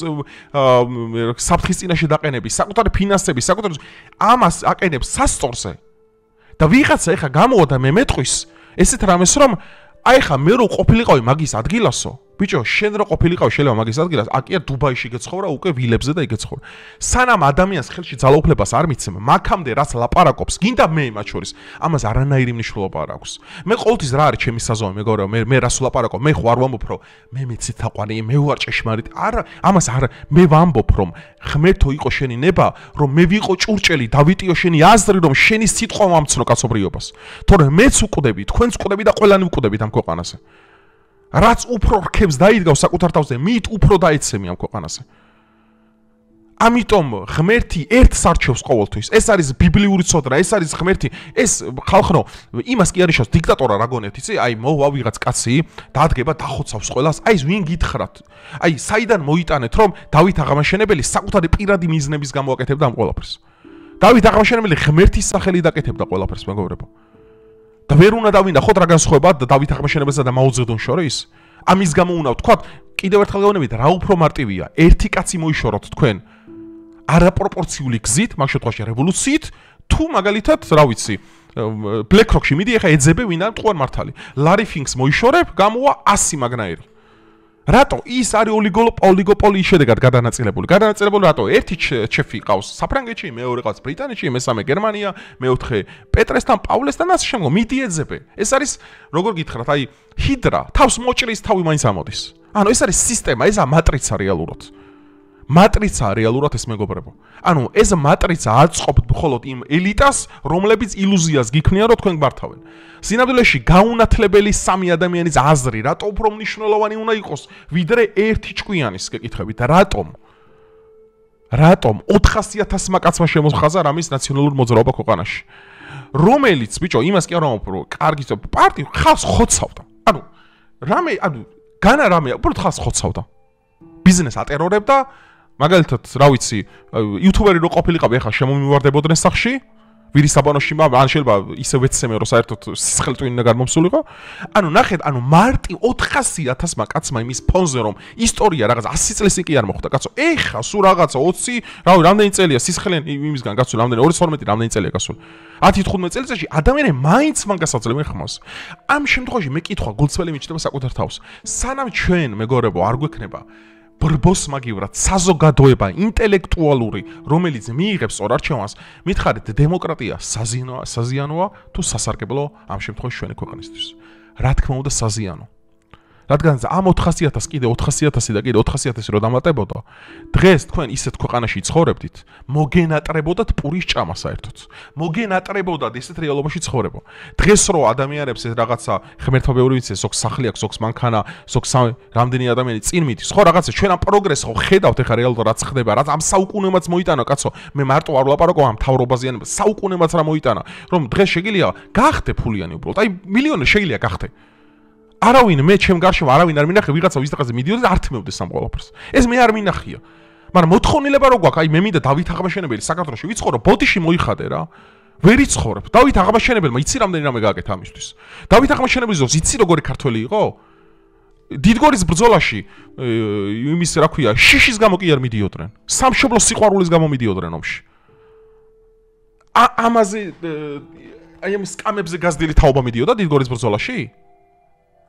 საფრთხის წინაშე დაყენების, საკუთარი ფინანსების, საკუთარი ამას აყენებს სასწორზე. და ვიღაცა ეხა გამოვა და მე მეტყვის ესეთ რამეს რომ აი ხა მე რო ყოფილიყავი მაგის ადგილასო ბიჭო შენ რო ყოფილიყავი შეიძლება მაგის ადგილას აკია დუბაიში გეცხოვრა უკვე ვილებზე და იგეცხოვრა სანამ ადამიანს ხელში ძალაუფლებას არ მიცემ მაგამდე რაც ლაპარაკობს გინდა მე მათ შორის ამას არანაირი მნიშვნელობა არ აქვს მე ყოველთვის რა არის ჩემი საზომი მეგობრებო მე რას ვლაპარაკობ მე ხო არ ვამბობ რომ მე მეცი თაყვანი მე ვარ ჭეშმარიტ არა ამას არ მე ვამბობ რომ ღმერთო იყო შენი ნება რომ მე ვიყო ჭურჭელი დავითიო შენი აზრი რომ შენი სიტყვა მომცნო კაცობრიობას თორე მეც უკვდები თქვენც უკვდები და ყველანი უკვდებით ამ ქვეყანაზე რაც უფრო რქებს დაიდგავს საკუთარ თავზე, მით უფრო დაეცემი ამ ქვეყანაზე. ამიტომ ღმერთი ერთს არჩევს ყოველთვის. ეს არის ბიბლიური ცოდნა, ეს არის ღმერთი, ეს ხალხო, იმას კი არ იშავს დიქტატორა რა გონებთ, იცი? აი მოვა ვიღაც კაცი, დადგება დახოცავს ყველას. აი ეს ვინ გითხრათ? აი საიდან მოიტანეთ რომ დავით აღამაშენებელი საკუთარი პირადი მიზნების გამო აკეთებდა ამ ყველაფერს. დავით აღამაშენებელი ღმერთის სახელი დაკეთებდა ყველაფერს, მეგობრებო. და ვერ უნდა დავინახოთ რა განსხვავება დავით აღამაშენებელსა და მაო ძედონ შორის. ამის გამო უნდა ვთქვათ, კიდევ ერთხელ გავუნებით, რა უფრო მარტივია, ერთი კაცი მოიშოროთ თქვენ არაპროპორციული გზით, მაგ შემთხვევაში რევოლუციით, თუ მაგალითად, რა ვიცი, BlackRock-ში მიდი ახლა ეძებე ვინ არის მტყუარ მართალი. Larry Fink-ს მოიშორებ, გამოვა 100 მაგნაირი. რატო ის არის ოლიგოპოლიის შედეგად გადანაწილებული? გადანაწილებული რატო? ერთი ჩეფი ყავს საფრანგეთში, მეორე ყავს ბრიტანეთში, მესამე გერმანია, მეოთხე პეტრესთან, პავლესთან და ასე შემდგომ. მიდი ეძებე. ეს არის როგორ გითხრათ, აი ჰიდრა თავს მოჭრის თავი მაინც ამოდის. ანუ ეს არის სისტემა, ესა მატრიცა რეალურად. მატრიცა რეალურად ეს მეგობრებო. ანუ ეს მატრიცა აწყობთ მხოლოდ იმ ელიტას, რომლებიც ილუზიას გიქმნიან, რომ თქვენ გვართავენ. სინამდვილეში გაუნათლებელი სამი ადამიანის აზრი, რატო უფრო მნიშვნელოვანი უნდა იყოს, ვიდრე ერთი ჭკვიანის გეკითხებით. რატომ? 400,000 მაკაცმა შემოხაზა რამის ნაციონალური მოძრაობა ქვეყანაში. რომელიც, ბიჭო, იმას კი არ ვამბობ, რომ კარგი პარტია ხალხს ხოცავდა. ანუ განა რამე, უბრალოდ ხალხს ხოცავდა. ბიზნეს ატერორებდა მაგალითად, რა ვიცი, იუთუბერი რო ყოფილიყავი, ახლა შემომივარდებოდნენ სახში, ვირის საბანოში, ან შეიძლება ისე ვეცემე, რომ საერთოდ სისხლი ტვინი გამომსულიყო. ანუ ნახეთ, ანუ მარტი 400,000 კაცმა იმის ფონზე, რომ ისტორია რაღაც 100 წლისი კი არ მოხდა, კაცო. ეხა სულ რაღაცა 20, რავი, რამდენი წელია სისხლი იმისგან გასული, რამდენი 212 რამდენი წელია გასული. 10-15 წელიწადში ადამიანები მაინც მაგას აძლევენ ხმას. ამ შემთხვევაში მე კითხვა გულწრფელი მიჩნდება საკუთარ თავს. სანამ ჩვენ მეგობრებო არ გვექნება ბრბოს მაგივრად საზოგადოება ინტელექტუალური, რომელიც მიიღებს ორ არჩევანს, მითხარით დემოკრატია საზიანოა თუ სასარგებლო ამ შემთხვევაში ჩვენი ქვეყნისთვის. რა თქმა უნდა საზიანო. რადგან ამ 400,000 კიდე 400,000 და კიდე 400,000 რო დამატებოდა, დღეს თქვენ ისეთ ქვეყანაში ცხოვრებდით, მოგენატრებოდათ პურის ჭამა საერთოდ. მოგენატრებოდათ ესეთ რეალობაში ცხოვრება. დღეს რო ადამიანებს ეს რაღაცა ღმერთობიური ვიცი, ზოგ სახლი აქვს, ზოგს მანქანა, ზოგს რამდენი ადამიანი წინ მიდის, ხო რაღაცა ჩვენ ამ პროგრესს ხო ხედავთ ეხა რეალურად რაც ხდება, რაც ამ საუკუნემაც მოიტანა, კაცო, მე მარტო არ ვლაპარაკობ ამ თავრობაზიან საუკუნემაც რა მოიტანა, რომ დღეს შეგიძლია გახდე ფულიანი უბრალოდ, აი მილიონერი შეგიძლია გახდე. არავინ მე ჩემ გარშემო არავინ არ მინახე ვიღაცა ვის დაღაზე მიდიოდა და არ თმევდეს ამ ყველაფერს. ეს მე არ მინახია. მაგრამ მოთხოვნილება რო გვაქვს, აი მე მინდა დავით აღამაშენებელი საქართველოში ვიცხოვრო, ბოდიში მოიხადე რა. ვერ იცხოვრებ. დავით აღამაშენებელმა იცი რამდენი რამე გააკეთა ამისთვის. დავით აღამაშენებლის ზოგს იცი როგორი ქართველი იყო? დიდგორის ბრძოლაში იმის რა ქვია, შიშის გამო კი არ მიდიოდნენ. სამშობლოს სიყვარულის გამო მიდიოდნენ ომში. ამაზე აი ამ სკამებზე გაზრდილი თაობა მიდიოდა დიდგორის ბრძოლაში?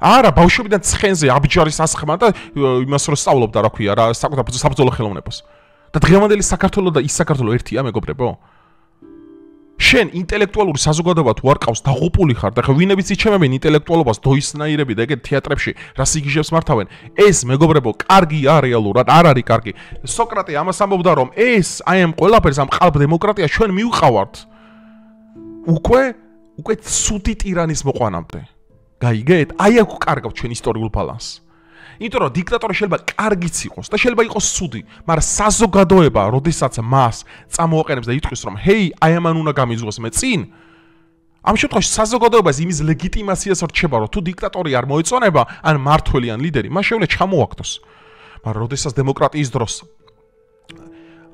არა, ბავშვებიდან ცხენზე აბჯარის ასხმა და იმას რო სწავლობდა, რა ქვია, რა საკუთარ საბრძოლო ხელოვნებას. და დღევანდელი საქართველო და ის საქართველო ერთია, მეგობრებო? შენ ინტელექტუალური საზოგადოება თუ არ ყავს დაღუპული ხარ და ხა ვინებიც იჩემებენ ინტელექტუალობას დოისნაირები და ეგეთ თეატრებში რა სიგიჟებს მართავენ, ეს მეგობრებო, კარგია რეალურად, არ არის კარგი. სოკრატე ამას ამბობდა, რომ ეს აი ამ ყველაფერს ამ ყალბ დემოკრატიას ჩვენ მივყავართ. უკვე ცუდი ტირანის მოყვანამდე. გაიგეთ? აი აქ კარგავთ ჩვენ ისტორიულ ბალანსს. იმიტომ რომ დიქტატორი შეიძლება კარგიც იყოს და შეიძლება იყოს ცუდი, მაგრამ საზოგადოება, როდესაც მას წამოაყენებს და იტყვის რომ ჰეი, აი ამან უნდა გამიზღოს მე წინ, ამ შემთხვევაში საზოგადოებას იმის ლეგიტიმაციას რჩება, რომ თუ დიქტატორი არ მოეწონება, ან მართველი ან ლიდერი, მას შეუძლია ჩამოაგდოს. მაგრამ როდესაც დემოკრატიის დროს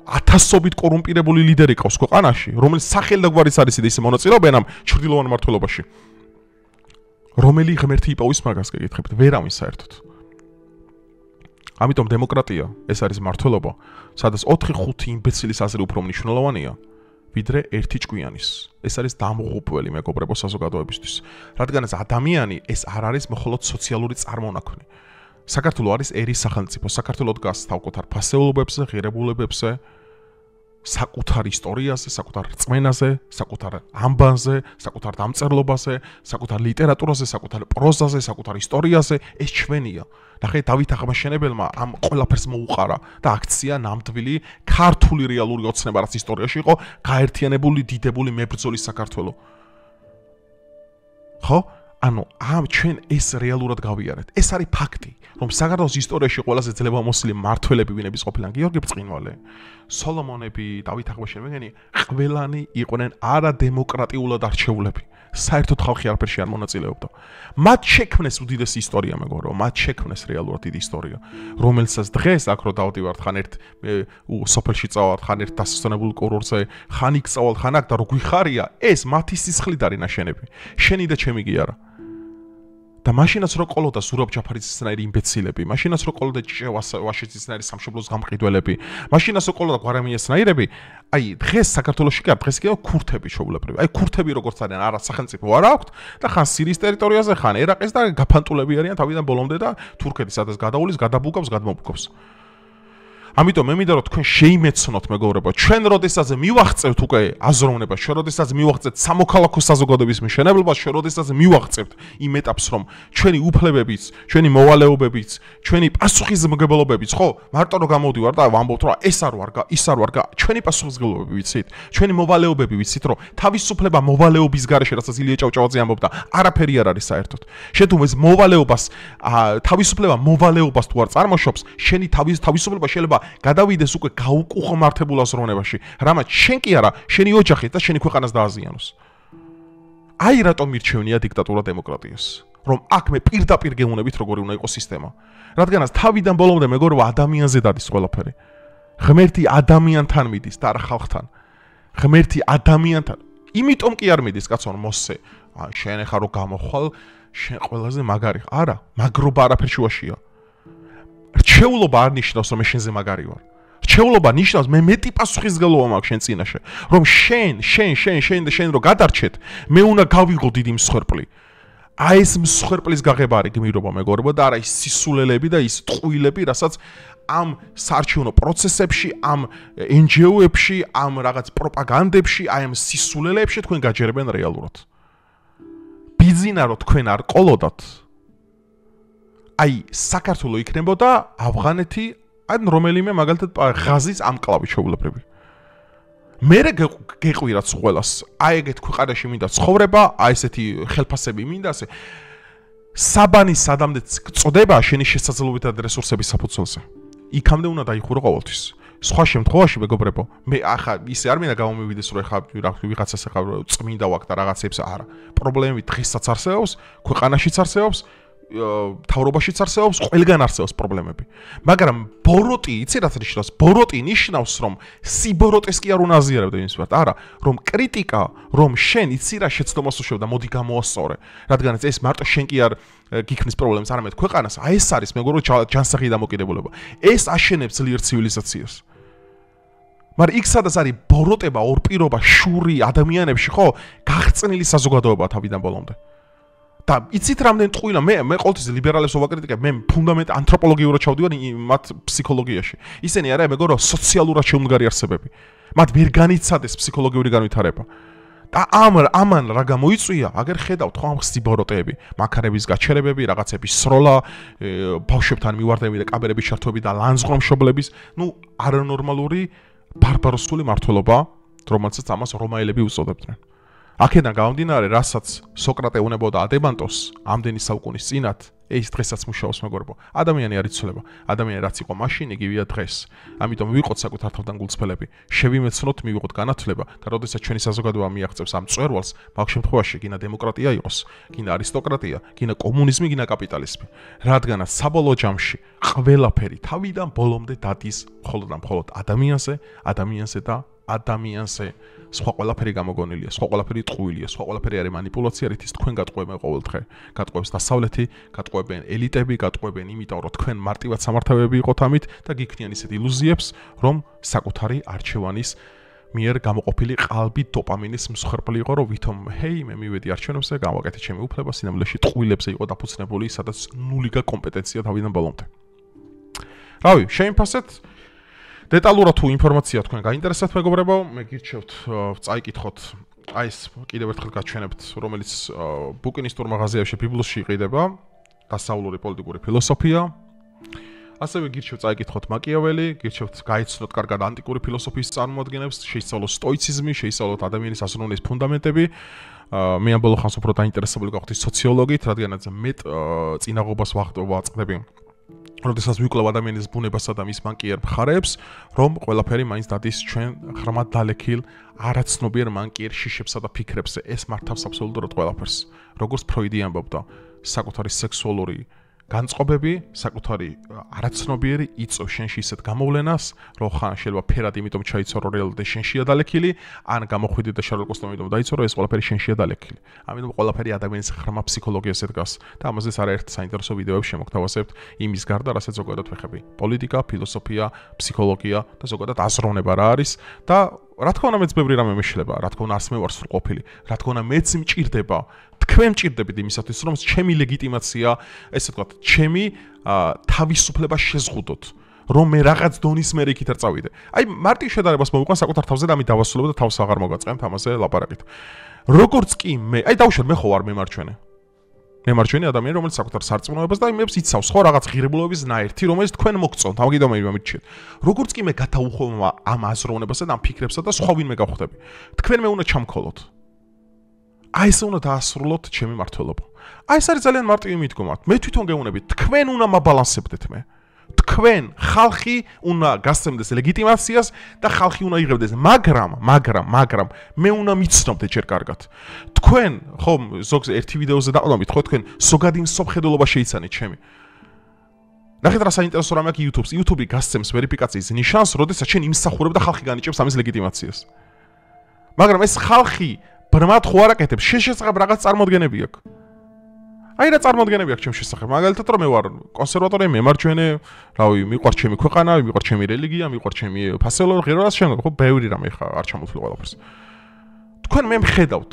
ათასობით კორუმპირებული ლიდერი ყავს ქვეყანაში, რომელიც სახელდაგვარიც არის ისე მონაწილეობენ ამ ჩრდილოვან მმართველობაში. რომელი ღმერთი იპოვის მაგას გეკითხებთ, ვერავინ საერთოდ. ამიტომ დემოკრატია ეს არის მმართველობა, სადაც 4-5 იმბეცილის აზრი უფრო მნიშვნელოვანია, ვიდრე ერთი ჭკვიანის. ეს არის დამღუპველი მეგობრებო საზოგადოებისთვის. რადგანაც ადამიანი ეს არ არის მხოლოდ სოციალური წარმონაქმნი. საქართველო არის ერის სახელმწიფო, საქართველო დგას თავკუთარ ფასეულობებზე, ღირებულებებზე, საკუთარ ისტორიაზე, საკუთარ რწმენაზე, საკუთარ ამბანზე, საკუთარ დამწერლობაზე, საკუთარ ლიტერატურაზე, საკუთარ პროზაზე, საკუთარ ისტორიაზე, ეს ჩვენია. ნახე, დავით აღმაშენებელმა ამ ყველაფერს მოუყარა და აქცია ნამდვილი ქართული რეალური ოცნება, რაც ისტორიაში იყო, გაერთიანებული დიდებული მებრძოლის საქართველო. ხო? ანუ ამ ჩვენ ეს რეალურად გავიარეთ. ეს არის ფაქტი, რომ საქართველოს ისტორიაში ყველაზე ძლევამოსილი მმართველები ვინების ყოფილან გიორგი ბრწყინვალე, სოლომონები, დავით აღმაშენებელი, ყველანი იყვნენ არადემოკრატიულად არჩეულები. საერთოდ ხალხი არაფერში არ მონაწილეობდა. მათ შექმნეს უდიდესი ისტორია მეგობრებო, მათ შექმნეს რეალურად დიდი ისტორია, რომელსაც დღეს აქ რო დავდივართ, ხან ერთ სოფელში წავართ, ხან ერთ დასასვენებულ კურორტზე, ხან იქ წავალ, ხან აქ და რო გვიხარია, ეს მათი სისხლით არის ნაშენები. შენი და ჩემი კი არა. და მაშინაც რო ყოლოდა ზურაბ ჯაფარიცისნაირი იმბეცილები, მაშინაც რო ყოლოდა ვაშეცისნაირი სამშობლოს გამყიდველები, მაშინაც რო ყოლოდა გვარამიესნაირები, აი დღეს საქართველოში კი არ დღეს კი ქურთები შეულებრივი. აი ქურთები როგორც არიან, არა სახელმწიფო არ აქვთ და ხან სირიის ტერიტორიაზე, ხან ერაყის და გაფანტულები არიან თავიდან ბოლომდე და თურქეთი სადაც გადაულის, გადაბუგავს, გადმობუგავს. ამიტომ მე მინდა რომ თქვენ შეიმეცნოთ მეგობრებო, ჩვენ როდესაც მივაღწევთ უკვე აზროვნებას, ჩვენ როდესაც მივაღწევთ სამოქალაქო საზოგადოების მშენებლობას, ჩვენ როდესაც მივაღწევთ იმ ეტაპს, რომ ჩვენი უფლებებიც, ჩვენი მოვალეობებიც, ჩვენი პასუხისმგებლობებიც, ხო, მარტო რომ გამოვდივარ და ვამბობთ, რომ ეს არ ვარგა, ის არ ვარგა, ჩვენი პასუხისმგებლობები ვიცით, ჩვენი მოვალეობები ვიცით, რომ თავისუფლება მოვალეობის გარეშე, რასაც ილია ჭავჭავაძე ამბობდა, არაფერი არ არის საერთოდ. შენ თუ ეს მოვალეობას, თავისუფლება მოვალეობას თუ არ წარმოშობს, შენი თავისუფლება შეიძლება გადავიდეს უკვე გაუკუღმართებულ აზროვნებაში, რამაც შენ კი არა, შენი ოჯახი და შენი ქვეყანას დააზიანოს. აი რატომ მირჩევნია დიქტატურა დემოკრატიას, რომ აქ მე პირდაპირ გეუნებით როგორი უნდა იყოს სისტემა. რადგანაც თავიდან ბოლომდე მეგობრებო ადამიანზე დადის ყველაფერი. ღმერთი ადამიანთან მიდის და არა ხალხთან. ღმერთი ადამიანთან. იმიტომ კი არ მიდის კაცო მოსე. შენ ახლა რო გამოხვალ, შენ ყველაზე მაგარი. არა, მაგრობა არაფერ შუაშია. რჩეულობა არ ნიშნავს რომ მე შენზე მაგარი ვარ. რჩეულობა ნიშნავს მე მეტი პასუხისმგებლობა მაქვს შენ წინაშე, რომ შენ რო გადარჩეთ, მე უნდა გავიღო დიდი მსხვერპლი. აი ეს მსხვერპლის გაღება არის გმირობა მეგობრებო და არა ის სისულელები და ის ტყუილები, რასაც ამ საარჩევნო პროცესებში, ამ NGO-ებში, ამ რაღაც პროპაგანდებში, აი ამ სისულელებში თქვენ გაჯერებენ რეალურად. ბიზინა რო თქვენ არ ყოლოდათ აი საქართველო იქნებოდა ავღანეთი ან რომელიმე მაგალითად ღაზის ამკლავი შეულებრივი. მე გეყვირათ ყველას, აი ეგეთ ქვეყანაში მინდა ცხოვრება, აი ესეთი ხელფასები მინდა ასე. საბანის სადამდე წოდება შენი შესაძლებლობითა და რესურსების საფუძველზე. იქამდე უნდა დაიხურო ყოველთვის. სხვა შემთხვევაში მეგობრებო, მე ახლა ისე არ მინდა გამომივიდეს რომ ახლა ვიღაცას ახლა წმინდა ვაკ და რაღაცებს არა. პრობლემები დღესაც არსებობს, ქვეყანაშიც არსებობს. თავრობაშიც არსებობს, ყველგან არსებობს პრობლემები. მაგრამ ბოროტი, იცი რაც ნიშნავს? ბოროტი ნიშნავს, რომ სიბოროტეს კი არ უნდა აზიარებდე იმის მიმართ. არა, რომ კრიტიკა, რომ შენ იცი რა შეცდომას უშვებ და მოდი გამოასწორე. რადგანაც ეს მარტო შენ კი არ გიქმნის პრობლემას, არამედ ქვეყანას. აი ეს არის მეგობრო ჯანსაღი დამოკიდებულება. ეს აშენებს ძლიერ ცივილიზაციას. მაგრამ იქ სადაც არის ბოროტება, ორპირობა, შური ადამიანებში, ხო, გაღწნილი საზოგადოება თავიდან ბოლომდე. და იცით რამდენი ტყუილა მე ყოველთვის ლიბერალებს ვაკრიტიკებ, მე ფუნდამენტ ანთროპოლოგიურად ჩავდივარ მათ ფსიქოლოგიაში. ისინი არა მეგობრებო სოციალურად შეუმდგარი არსებები. მათ ვერ განიცადეს ფსიქოლოგიური განვითარება. და ამან რა გამოიწვია, აგერ ხედავთ ხო ამ ხსიბოროტეები, მაქარების გაჩერებები, რაღაცების სროლა, ბავშვებთან მივარდები და კაბერების შართვები და ლანძღრომშობლების, არანორმალური ბარბაროსული მართლობა, რომელსაც ამას რომაელები უწოდებდნენ. აქედან გამომდინარე, რასაც სოკრატე უნებოდა ადებანტოს ამდენი საუკუნის წინათ, ეს დღესაც მუშაობს მეგობრებო. ადამიანი არ იცვლება. ადამიანი რაც იყო მაშინ, იგივეა დღეს. ამიტომ ვიყოთ საკუთარ თავთან გულწრფელები. შევიმეცნოთ, მივიღოთ განათლება და როდესაც ჩვენი საზოგადოება მიაღწევს ამ წვერვალს, მაგ შემთხვევაში გინა დემოკრატია იყოს, გინა არისტოკრატია, გინა კომუნიზმი, გინა კაპიტალიზმი. რადგანაც საბოლოო ჯამში ყველაფერი თავიდან ბოლომდე დადის მხოლოდ ადამიანზე და ადამიანზე. სხვა ყველაფერი გამოგონილია, სხვა ყველაფერი ტყუილია, სხვა ყველაფერი არის манипуляცია, რითიც თქვენ გატყვევენ ყოველ დღე. გატყვევს დასავლეთი, გატყვევენ ელიტები, გატყვევენ იმიტომ, რომ თქვენ მარტივად სამართავები იყოთ ამით და გიქნიან ისეთ ილუზიებს, რომ საკუთარი არჩევანის მიერ გამოყოფილი ყალბი დოპამინის მსხვერპლი იყო, რომ ვითომ მე მივედი არჩევნებზე, გავაკეთე ჩემი უფლება, სინამდვილეში ტყუილებზე იყო დაფუძნებული, სადაც ნულიგა კომპეტენცია თავიდან ბოლომდე. რავი, შეიმფასეთ დეტალურად თუ ინფორმაცია თქვენ გაინტერესებთ მეგობრებო, მე გირჩევთ წაიკითხოთ აი ეს კიდევ ერთხელ გაჩვენებთ, რომელიც ბუკინისტურ მაღაზიაში ბიბლოსში იყიდება, დასავლური პოლიტიკური ფილოსოფია. ასევე გირჩევთ წაიკითხოთ მაკიაველი, გირჩევთ გაიცნოთ კარგად ანტიკური ფილოსოფიის წარმოადგენებს, შეისწავლოთ სტოიციზმი, შეისწავლოთ ადამიანის აზროვნების ფუნდამენტები. მე ამ ბოლო ხანს უფრო დაინტერესებული გავხდი სოციოლოგიით, რადგანაც მე წინაღობას ვაწყდები. როდესაც ვიკვლევ ადამიანის ბუნებასა და მის მანკიერ მხარეებს, რომ ყველაფერი მაინც დადის ჩვენ ღრმად დალექილ არაცნობიერ მანკიერ შიშებსა და ფიქრებზე. ეს მართავს აბსოლუტურად ყველაფერს. როგორც ფროიდი ამბობდა, საკუთარი სექსუალური განწყობები, საკუთარი არაცნობიერი იწვევს შენში ისეთ გამოვლენას, რომ ხან შეიძლება ფერად იმიტომ ჩაიცორო რეალურად შენშია დალექილი, ან გამოხვიდე და შარლ კოსტომ იმიტომ დაიცორო ეს ყველაფერი შენშია დალექილი. ამიტომ ყველაფერი ადამიანის ღრმა ფსიქოლოგიაზე დგას და ამაზე არაერთ საინტერესო ვიდეოებს შემოგთავაზებთ იმის გარდა, რასაც ზოგადად ვეხები. პოლიტიკა, ფილოსოფია, ფსიქოლოგია და ზოგადად აზროვნება რა არის და რა თქმა უნდა მეც ბევრი რამე მეშლება, რა თქმა უნდა ას მე ვარ სრულყოფილი, რა თქმა უნდა მეც მჭირდება თქვენ მჭირდებით იმისათვის, რომ ჩემი ლეგიტიმაცია, ესე ვთქვათ, ჩემი თავისუფლება შეზღუდოთ, რომ მე რაღაც დონის მერე იქით არ წავიდე. აი, მარტივ შედარებას მოვიყვან საკუთარ თავზე და ამით დავასრულებ და თავს აღარ მოგაწყენთ ამაზე ლაპარაკით. როგორც კი მე, აი დავუშვათ, მე ხო ვარ მემარჯვენე. მემარჯვენე ადამიანი, რომელიც საკუთარ სარწმუნოებას და იმებს იცავს, ხო რაღაც ღირებულების ნაერთი, რომელიც თქვენ მოგწონთ, ამიტომ მივამიჩიეთ. როგორც კი მე გადავუხვევ ამ აზროვნებასა და ამ ფიქრებსა და სხვა ვინმე გავხდები. თქვენ მე უნდა ჩამქოლოთ. აი ეს უნდა დაასრულოთ ჩემი მართლობა. აი ეს არის ძალიან მარტივი მიდგომა. მე თვითონ გეუბნები, თქვენ უნდა მაბალანსებდეთ მე. თქვენ ხალხი უნდა გასცემდეს ლეგიტიმაციას და ხალხი უნდა იღებდეს, მაგრამ მე უნდა მიცნობდე ჯერ კარგად. თქვენ ხომ ზოგს ერთი ვიდეოზე დაყოლებით, ხო თქვენ ზოგადი მსოფლმხედველობა შეიცანით ჩემი. ნახეთ რა საინტერესო რამე აქვს YouTube-ს. YouTube-ი გასცემს ვერიფიკაციის ნიშანს, როდესაც შენ იმსახურებ და ხალხი განიჭებს ამის ლეგიტიმაციას. მაგრამ ეს ხალხი ბრმად ხო არ აკეთებს, შესაძლებ რაღაც წარმოდგენები აქვს. აი რა წარმოდგენები აქვს ჩემ შესახებ. მაგალითად რომ მე ვარ კონსერვატორი, მემარჯვენე, რავი, მიყვარს ჩემი ქვეყანა, მიყვარს ჩემი რელიგია, მიყვარს ჩემი ფასეულობა, ღირო რაც შემდგომ, ხო, ბევრი რამე ხა არ ჩამოთვლი ყველაფერს. თქვენ მე მხედავთ.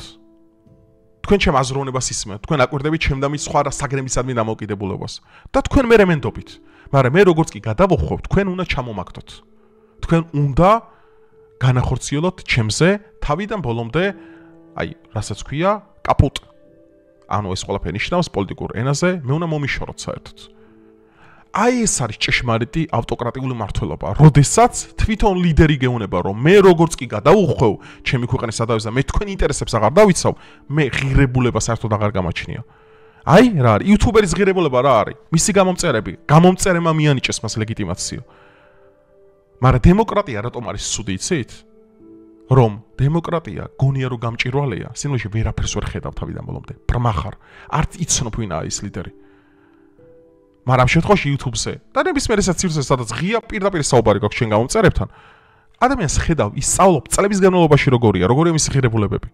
თქვენ ჩემ აზროვნებას ისმენთ, თქვენ აკვირდებით ჩემ და მის სხვა საგნებისადმი დამოკიდებულებას. და თქვენ მე რემენდობით. მაგრამ მე როგორც კი გადავხვევ, თქვენ უნდა ჩამომაგდოთ. თქვენ უნდა განახორციელოთ ჩემზე თავიდან ბოლომდე, აი, რასაც ქვია, კაპუტ. ანუ ეს ყველაფერი ნიშნავს პოლიტიკურ ენაზე, მე უნდა მომიშოროთ საერთოდ. აი ეს არის ჭეშმარიტი ავტოკრატიული მმართველობა, როდესაც თვითონ ლიდერი გეუბნება, რომ მე როგორც კი გადავუხვევ ჩემი ქვეყნის სადავეზე, მე თქვენ ინტერესებს აღარ დავიცავ, მე ღირებულება საერთოდ აღარ გამაჩნია. აი რა არის? იუთუბერის ღირებულება რა არის? მისი გამომწერები, გამომწერემა მიანიჭეს მას ლეგიტიმაცია. მაგრამ დემოკრატია რატომ არის ცუდი, იცით? რომ დემოკრატია გონია რომ გამჭირვალეა, სინამდვილეში ვერაფერს ვერ ხედავ თავიდან ბოლომდე. ბრმახარ, არც იცნობ ვინაა ის ლიდერი. მაგრამ შემთხვევაში YouTube-ზე და ნებისმიერ საცირზე, სადაც ღია პირდაპირ საუბარი გაქვს შენ გამომწერებთან, ადამიანს ხედავ, ისწავლობ წლების განმავლობაში როგორია მისი ღირებულებები.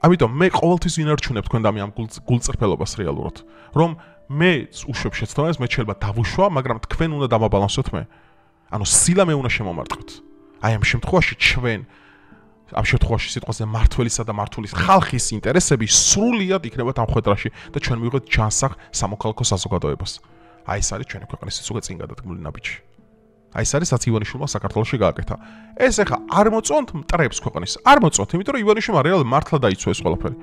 ამიტომ მე ყოველთვის ვინარჩუნებ თქვენ და მე ამ გულწრფელობას რეალურად, რომ მე უშვებ შეცდომებს, მე შეიძლება დავუშვა, მაგრამ თქვენ უნდა დამაბალანსოთ მე. ანუ სილა მე უნდა შემომარტყოთ. აი ამ შემთხვევაში ჩვენ ამ შემთხვევაში სიტყვაზე მართველისა და მართულის ხალხის ინტერესები სრულიად იქნება ამ ხვედრაში და ჩვენ მივიღეთ ჯანსაღ სამოქალაქო საზოგადოებას. აი ეს არის ჩვენი ქვეყნის უკვე წინ გადადგმული ნაბიჯი. აი ეს არის რაც ივანიშვილმა საქართველოში გააკეთა. ეს ახლა არ მოწონთ მტრებს ქვეყნის. არ მოწონთ, იმიტომ რომ ივანიშვილმა რეალურად მართლა დაიცვა ეს ყველაფერი.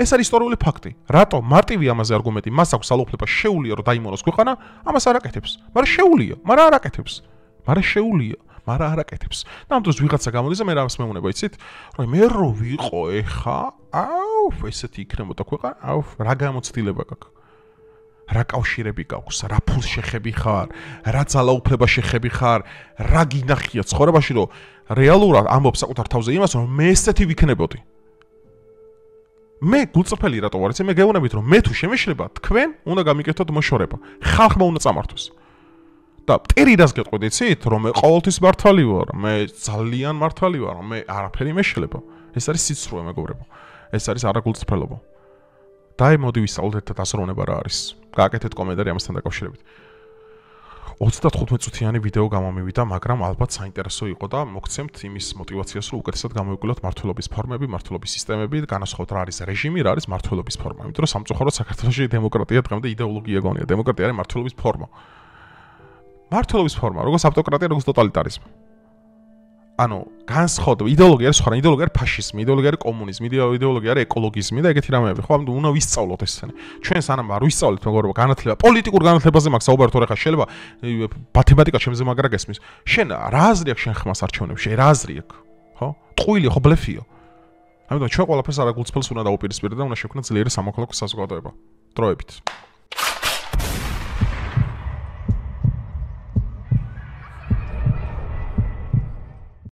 ეს არის ისტორიული ფაქტი. რატო მარტივი ამაზე არგუმენტი, მას აქვს ძალაუფლება შეუძლია რომ დაიმონოს ქვეყანა, ამას არ აკეთებს. მაგრამ შეუძლია, მაგრამ არ აკეთებს. მაგრამ შეუძლია. მაგრამ არ აკეთებს. და ამ დროს ვიღაცა გამოდის და მე რას მეუნება, იცით? რომ მე რო ვიყო ეხა, ესეთი იქნებოდა ქვეყანა, რა გამოცდილება გაქვს. რა კავშირები გაქვს, რა ფულს შეხები ხარ, რა ძალაუფლება შეხები ხარ, რა გინახია ცხოვრებაში, რომ რეალურად ამბობ საკუთარ თავზე იმას, რომ მე ესეთი ვიქნებოდი. მე გულწრფელი რატო ვარ, მე გეუბნებით, რომ მე თუ შემეშლება, თქვენ უნდა გამიკეთოთ მოშორება. ხალხმა უნდა წამართოს. და მტერი რას გეტყვით, იცით, რომ მე ყოველთვის მართალი ვარ, მე ძალიან მართალი ვარ, მე არაფერი მეშლება. ეს არის სიცრუე, მეგობრებო. ეს არის არაგულწრფელობა. დაი მოდი ვისაუბროთ ერთად ასროვნება რა არის. გააკეთეთ კომენტარი ამასთან დაკავშირებით. 35 წუთიანი ვიდეო გამომივიდა, მაგრამ ალბათ საინტერესო იყო და მოგცემთ იმის мотиваციას, რომ უკეთესად გამოვიგულოთ მართლობის ფორმები, მართლობის სისტემები, განასხვავოთ რა არის რეჟიმი, რა არის მართლობის ფორმა. იმიტომ რომ სამწუხაროდ საქართველოში დემოკრატია დღემდე იდეოლოგია გონია. დემოკრატია არის მართლობის ფორმა. მართლობის ფორმა, როგორც ავტოკრატია, როგორც ტოტალიტარიზმი. ანუ განსხვავდება იდეოლოგია არის სხვა, იდეოლოგია არის ფაშიზმი, იდეოლოგია არის კომუნიზმი, იდეოლოგია არის ეკოლოგიზმი და ეგეთი რამეები. ხო, ამიტომ უნდა ვისწავლოთ ესენი. ჩვენ სანამ არ ვისწავლეთ, მეგობრებო, განათლება, პოლიტიკურ განათლებაზე მაქვს საუბარი, თორე ხა შეიძლება მათემატიკა შემზე მაგრა გესმის. შენ რა აზრი აქვს შენ ხმას არჩევნებში? რა აზრი აქვს? ხო? ტყუილი ხო ბლეფია. ამიტომ ჩვენ ყველაფერს არაგულწრფელს უნდა დაუპირისპირდეთ და უნდა შევქნათ ძლიერი სამოქალაქო საზოგადოება. დროებით.